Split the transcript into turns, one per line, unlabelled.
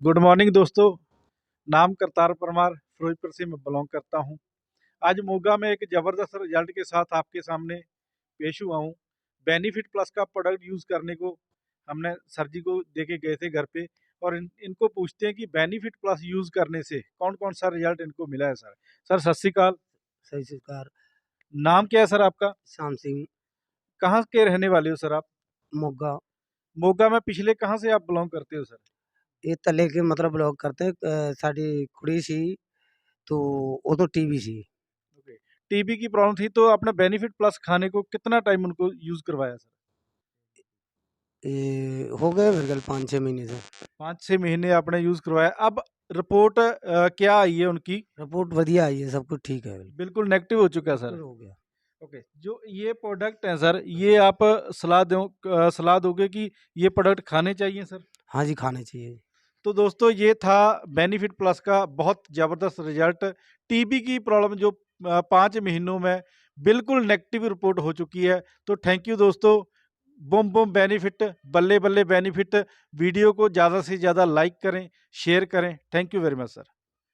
Good morning दोस्तों। नाम करतार परमार, फिरोजपुर से मैं बिलोंग करता हूँ। आज मोगा में एक ज़बरदस्त रिजल्ट के साथ आपके सामने पेश हुआ हूँ। बेनिफिट प्लस का प्रोडक्ट यूज़ करने को हमने सर जी को दे के गए थे घर पे, और इनको पूछते हैं कि बेनिफिट प्लस यूज़ करने से कौन कौन सा रिजल्ट इनको मिला है। सर सर सत श्रीकाल।
सही सरकार।
नाम क्या है सर आपका?
शाम सिंह।
कहाँ के रहने वाले हो सर आप?
मोगा।
मोगा में पिछले कहाँ से आप बिलोंग करते हो सर?
ये तले के मतलब ब्लॉग करते साड़ी कुड़ी सी तो वो तो टीवी सी।
ओके। टीबी की प्रॉब्लम थी तो आपने बेनिफिट प्लस खाने को कितना टाइम उनको यूज़ करवाया सर?
ये हो गए मेरे ख्याल 5-6 महीने से।
5-6 महीने आपने यूज़ करवाया। अब रिपोर्ट क्या आई है उनकी?
रिपोर्ट बढ़िया आई है, सब कुछ ठीक है,
बिल्कुल नेगेटिव हो चुका है सर।
बिल्कुल हो गया।
ओके, जो ये प्रोडक्ट हैं सर, ये आप सलाह दोगे कि ये प्रोडक्ट खाने चाहिए सर?
हाँ जी, खाने चाहिए।
तो दोस्तों ये था बेनिफिट प्लस का बहुत ज़बरदस्त रिजल्ट। टीबी की प्रॉब्लम जो 5 महीनों में बिल्कुल नेगेटिव रिपोर्ट हो चुकी है। तो थैंक यू दोस्तों। बूम बूम बेनिफिट, बल्ले बल्ले बेनिफिट। वीडियो को ज़्यादा से ज़्यादा लाइक करें, शेयर करें। Thank you very much sir.